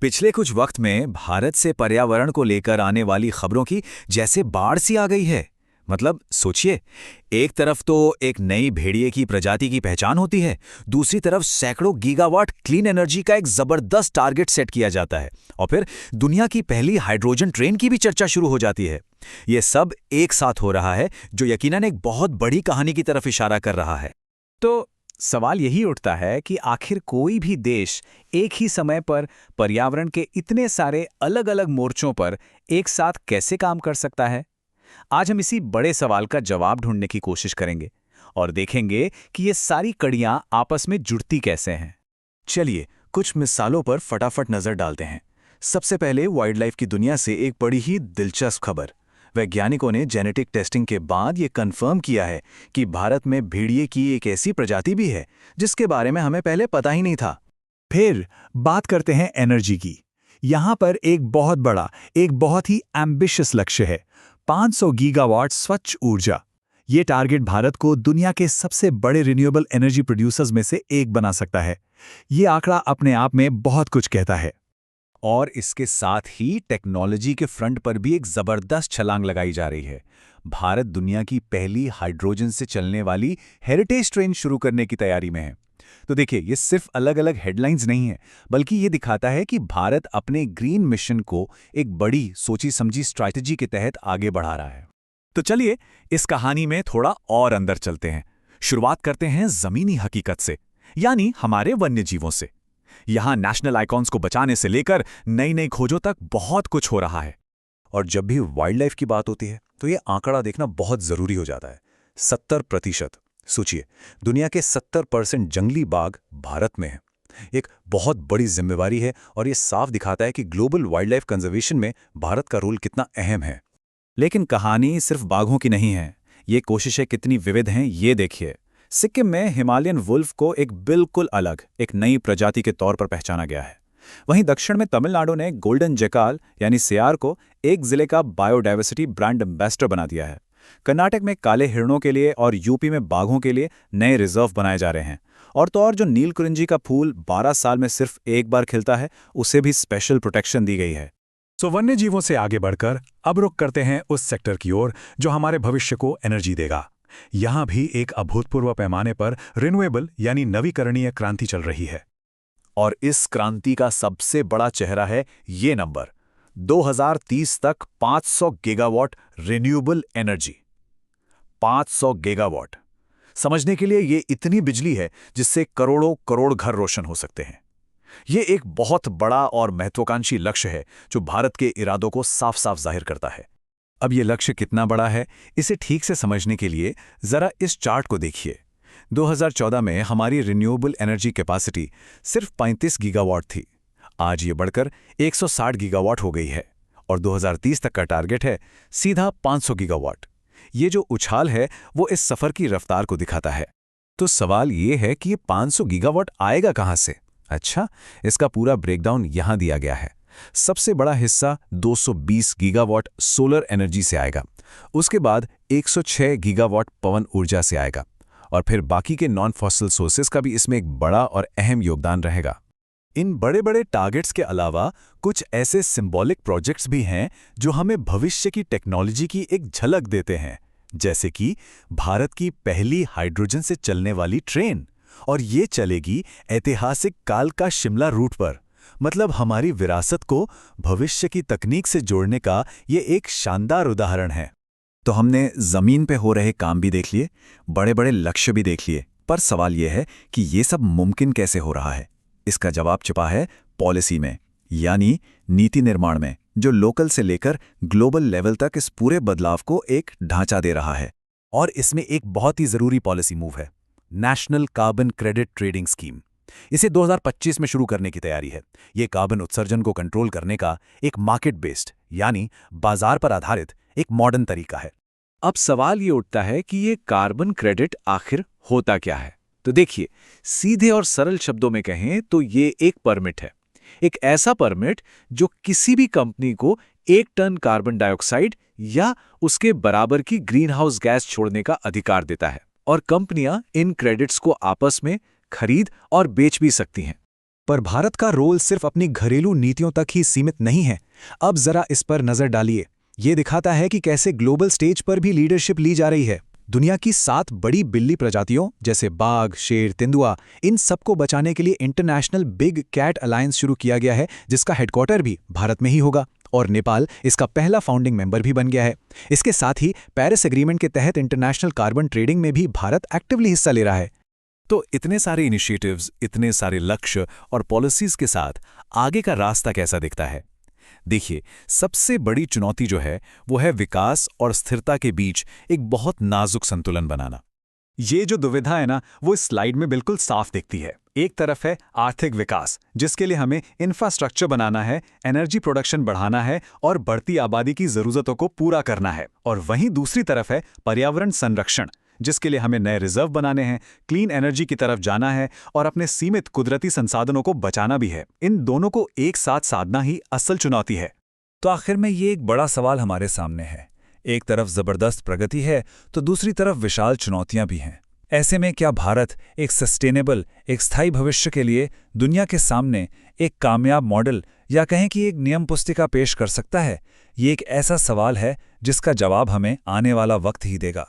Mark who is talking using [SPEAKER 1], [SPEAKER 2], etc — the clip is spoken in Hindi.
[SPEAKER 1] पिछले कुछ वक्त में भारत से पर्यावरण को लेकर आने वाली खबरों की जैसे बाढ़ सी आ गई है। मतलब सोचिए, एक तरफ तो एक नई भेड़िए की प्रजाति की पहचान होती है, दूसरी तरफ सैकड़ों गीगावाट क्लीन एनर्जी का एक जबरदस्त टारगेट सेट किया जाता है, और फिर दुनिया की पहली हाइड्रोजन ट्रेन की भी चर्चा शुरू हो जाती है। यह सब एक साथ हो रहा है, जो यकीनन एक बहुत बड़ी कहानी की तरफ इशारा कर रहा है।
[SPEAKER 2] तो सवाल यही उठता है कि आखिर कोई भी देश एक ही समय पर पर्यावरण के इतने सारे अलग-अलग मोर्चों पर एक साथ कैसे काम कर सकता है। आज हम इसी बड़े सवाल का जवाब ढूंढने की कोशिश करेंगे और देखेंगे कि ये सारी कड़ियां आपस में जुड़ती कैसे हैं।
[SPEAKER 1] चलिए कुछ मिसालों पर फटाफट नजर डालते हैं। सबसे पहले वाइल्ड लाइफ की दुनिया से एक बड़ी ही दिलचस्प खबर। वैज्ञानिकों ने जेनेटिक टेस्टिंग के बाद ये कंफर्म किया है कि भारत में भेड़िए की एक ऐसी प्रजाति भी है जिसके बारे में हमें पहले पता ही नहीं था।
[SPEAKER 2] फिर बात करते हैं एनर्जी की। यहाँ पर एक बहुत ही एम्बिशियस लक्ष्य है, 500 गीगावाट स्वच्छ ऊर्जा। ये टारगेट भारत को दुनिया के सबसे बड़े रिन्यूएबल एनर्जी प्रोड्यूसर्स में से एक बना सकता है। ये आंकड़ा अपने आप में बहुत कुछ कहता है।
[SPEAKER 1] और इसके साथ ही टेक्नोलॉजी के फ्रंट पर भी एक जबरदस्त छलांग लगाई जा रही है। भारत दुनिया की पहली हाइड्रोजन से चलने वाली हेरिटेज ट्रेन शुरू करने की तैयारी में है। तो देखिए, ये सिर्फ अलग अलग हेडलाइंस नहीं है, बल्कि ये दिखाता है कि भारत अपने ग्रीन मिशन को एक बड़ी सोची समझी स्ट्रैटेजी के तहत आगे बढ़ा रहा है। तो चलिए इस कहानी में थोड़ा और अंदर चलते हैं। शुरुआत करते हैं जमीनी हकीकत से, यानी हमारे वन्य जीवों से। यहाँ नेशनल आइकॉन्स को बचाने से लेकर नई नई खोजों तक बहुत कुछ हो रहा है। और जब भी वाइल्ड लाइफ की बात होती है तो ये आंकड़ा देखना बहुत जरूरी हो जाता है। 70%। सोचिए, दुनिया के 70% जंगली बाघ भारत में है। एक बहुत बड़ी जिम्मेवारी है और ये साफ दिखाता है कि ग्लोबल वाइल्ड लाइफ कंजर्वेशन में भारत का रोल कितना अहम है। लेकिन कहानी सिर्फ बाघों की नहीं है। ये कोशिशें कितनी विविध हैं, ये देखिए। सिक्किम में हिमालयन वुल्फ को एक बिल्कुल अलग, एक नई प्रजाति के तौर पर पहचाना गया है। वहीं दक्षिण में तमिलनाडु ने गोल्डन जेकाल यानी सियार को एक जिले का बायोडायवर्सिटी ब्रांड एम्बेसडर बना दिया है। कर्नाटक में काले हिरणों के लिए और यूपी में बाघों के लिए नए रिजर्व बनाए जा रहे हैं। और तो और जो नीलकुरिंजी का फूल 12 साल में सिर्फ एक बार खिलता है, उसे भी स्पेशल प्रोटेक्शन दी गई है।
[SPEAKER 2] सो वन्य जीवों से आगे बढ़कर अब रुख करते हैं उस सेक्टर की ओर जो हमारे भविष्य को एनर्जी देगा। यहाँ भी एक अभूतपूर्व पैमाने पर रिन्यूएबल यानी नवीकरणीय क्रांति चल रही है।
[SPEAKER 1] और इस क्रांति का सबसे बड़ा चेहरा है ये नंबर, 2030 तक 500 गीगावाट रिन्यूएबल एनर्जी। 500 गीगावाट समझने के लिए ये इतनी बिजली है जिससे करोड़ों करोड़ घर रोशन हो सकते हैं। ये एक बहुत बड़ा और महत्वाकांक्षी लक्ष्य है जो भारत के इरादों को साफ साफ जाहिर करता है। अब ये लक्ष्य कितना बड़ा है, इसे ठीक से समझने के लिए जरा इस चार्ट को देखिए। 2014 में हमारी रिन्यूएबल एनर्जी कैपेसिटी सिर्फ 35 गीगावाट थी। आज ये बढ़कर 160 गीगावाट हो गई है और 2030 तक का टारगेट है सीधा 500 गीगावाट। ये जो उछाल है वो इस सफर की रफ्तार को दिखाता है। तो सवाल ये है कि ये 500 गीगावाट आएगा कहाँ से? अच्छा, इसका पूरा ब्रेकडाउन यहाँ दिया गया है। सबसे बड़ा हिस्सा 220 गीगावाट सोलर एनर्जी से आएगा। उसके बाद 106 गीगावाट पवन ऊर्जा से आएगा और फिर बाकी के नॉन फॉसिल सोर्सेस का भी इसमें एक बड़ा और अहम योगदान रहेगा। इन बड़े बड़े टारगेट्स के अलावा कुछ ऐसे सिंबॉलिक प्रोजेक्ट्स भी हैं जो हमें भविष्य की टेक्नोलॉजी की एक झलक देते हैं, जैसे कि भारत की पहली हाइड्रोजन से चलने वाली ट्रेन। और ये चलेगी ऐतिहासिक कालका शिमला रूट पर। मतलब हमारी विरासत को भविष्य की तकनीक से जोड़ने का ये एक शानदार उदाहरण है। तो हमने जमीन पे हो रहे काम भी देख लिए, बड़े बड़े लक्ष्य भी देख लिए, पर सवाल यह है कि ये सब मुमकिन कैसे हो रहा है। इसका जवाब छिपा है पॉलिसी में, यानी नीति निर्माण में, जो लोकल से लेकर ग्लोबल लेवल तक इस पूरे बदलाव को एक ढांचा दे रहा है। और इसमें एक बहुत ही जरूरी पॉलिसी मूव है, national carbon credit trading scheme. इसे 2025 में शुरू करने की तैयारी है। ये कार्बन उत्सर्जन को कंट्रोल करने का एक मार्केट बेस्ड यानी बाजार पर आधारित एक मॉडर्न तरीका है।
[SPEAKER 2] अब सवाल ये उठता है कि ये कार्बन क्रेडिट आखिर होता क्या है। तो देखिए, सीधे और सरल शब्दों में कहें तो ये एक परमिट है। एक ऐसा परमिट जो किसी भी कंपनी को 1 टन कार्बन डाइऑक्साइड या उसके बराबर की ग्रीन हाउस गैस छोड़ने का अधिकार देता है। और कंपनियां इन क्रेडिट्स को आपस में खरीद और बेच भी सकती हैं। पर भारत का रोल सिर्फ अपनी घरेलू नीतियों तक ही सीमित नहीं है। अब जरा इस पर नजर डालिए। ये दिखाता है कि कैसे ग्लोबल स्टेज पर भी लीडरशिप ली जा रही है। दुनिया की 7 बड़ी बिल्ली प्रजातियों जैसे बाघ, शेर, तेंदुआ, इन सबको बचाने के लिए इंटरनेशनल बिग कैट अलायंस शुरू किया गया है, जिसका हेडक्वार्टर भी भारत में ही होगा और नेपाल इसका पहला फाउंडिंग मेंबर भी बन गया है। इसके साथ ही पेरिस एग्रीमेंट के तहत इंटरनेशनल कार्बन ट्रेडिंग में भी भारत एक्टिवली हिस्सा ले रहा है।
[SPEAKER 3] तो इतने सारे इनिशिएटिव्स, इतने सारे लक्ष्य और पॉलिसीज के साथ आगे का रास्ता कैसा दिखता है? देखिए, सबसे बड़ी चुनौती जो है वो है विकास और स्थिरता के बीच एक बहुत नाजुक संतुलन बनाना।
[SPEAKER 2] ये जो दुविधा है ना, वो इस स्लाइड में बिल्कुल साफ दिखती है। एक तरफ है आर्थिक विकास, जिसके लिए हमें इंफ्रास्ट्रक्चर बनाना है, एनर्जी प्रोडक्शन बढ़ाना है और बढ़ती आबादी की जरूरतों को पूरा करना है। और वहीं दूसरी तरफ है पर्यावरण संरक्षण, जिसके लिए हमें नए रिजर्व बनाने हैं, क्लीन एनर्जी की तरफ जाना है और अपने सीमित कुदरती संसाधनों को बचाना भी है। इन दोनों को एक साथ साधना ही असल चुनौती है।
[SPEAKER 3] तो आखिर में ये एक बड़ा सवाल हमारे सामने है। एक तरफ जबरदस्त प्रगति है तो दूसरी तरफ विशाल चुनौतियां भी हैं। ऐसे में क्या भारत एक सस्टेनेबल, एक स्थायी भविष्य के लिए दुनिया के सामने एक कामयाब मॉडल या कहें कि एक नियम पुस्तिका पेश कर सकता है? ये एक ऐसा सवाल है जिसका जवाब हमें आने वाला वक्त ही देगा।